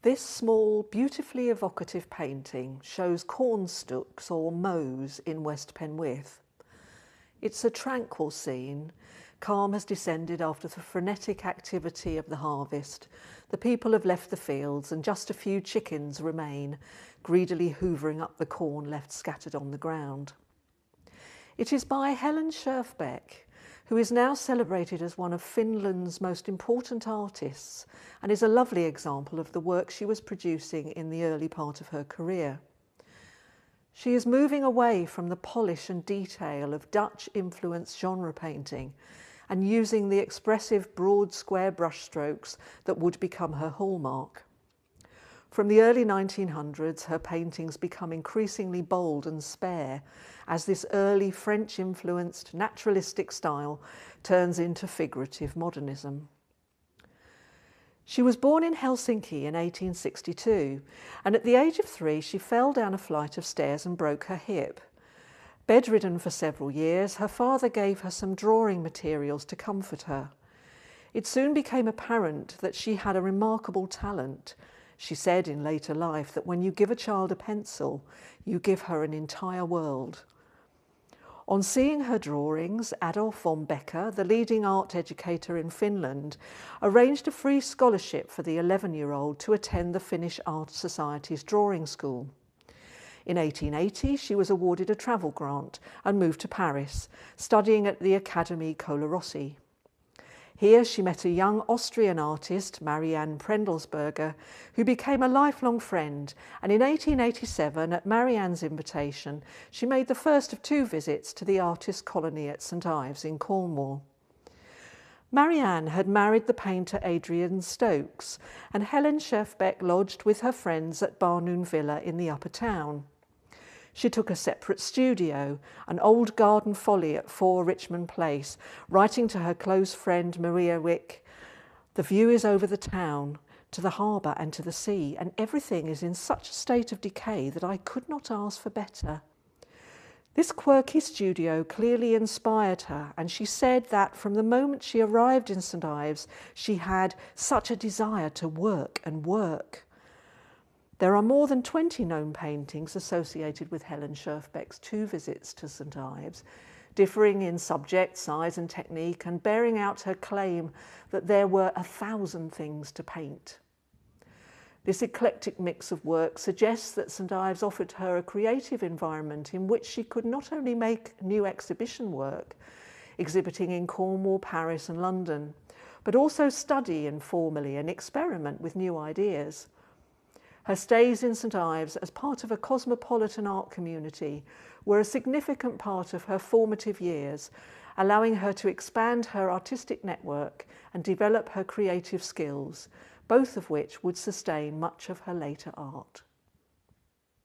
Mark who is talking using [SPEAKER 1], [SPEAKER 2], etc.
[SPEAKER 1] This small, beautifully evocative painting shows cornstalks or mows in West Penwith. It's a tranquil scene. Calm has descended after the frenetic activity of the harvest. The people have left the fields and just a few chickens remain, greedily hoovering up the corn left scattered on the ground. It is by Helene Schjerbeck, who is now celebrated as one of Finland's most important artists and is a lovely example of the work she was producing in the early part of her career. She is moving away from the polish and detail of Dutch-influenced genre painting and using the expressive broad square brushstrokes that would become her hallmark. From the early 1900s, her paintings become increasingly bold and spare as this early French-influenced naturalistic style turns into figurative modernism. She was born in Helsinki in 1862, and at the age of 3 she fell down a flight of stairs and broke her hip. Bedridden for several years, her father gave her some drawing materials to comfort her. It soon became apparent that she had a remarkable talent. She said in later life that when you give a child a pencil, you give her an entire world. On seeing her drawings, Adolf von Becker, the leading art educator in Finland, arranged a free scholarship for the 11-year-old to attend the Finnish Art Society's drawing school. In 1880, she was awarded a travel grant and moved to Paris, studying at the Académie Colarossi. Here she met a young Austrian artist, Marianne Prendelsberger, who became a lifelong friend, and in 1887, at Marianne's invitation, she made the first of 2 visits to the artist's colony at St Ives in Cornwall. Marianne had married the painter Adrian Stokes, and Helene Schjerbeck lodged with her friends at Barnoon Villa in the Upper Town. She took a separate studio, an old garden folly at 4 Richmond Place, writing to her close friend Maria Wick, "The view is over the town, to the harbour and to the sea, and everything is in such a state of decay that I could not ask for better." This quirky studio clearly inspired her, and she said that from the moment she arrived in St Ives, she had such a desire to work and work. There are more than 20 known paintings associated with Helene Schjerbeck's 2 visits to St Ives, differing in subject, size and technique, and bearing out her claim that there were 1,000 things to paint. This eclectic mix of work suggests that St Ives offered her a creative environment in which she could not only make new exhibition work, exhibiting in Cornwall, Paris and London, but also study informally and experiment with new ideas. Her stays in St Ives as part of a cosmopolitan art community were a significant part of her formative years, allowing her to expand her artistic network and develop her creative skills, both of which would sustain much of her later art.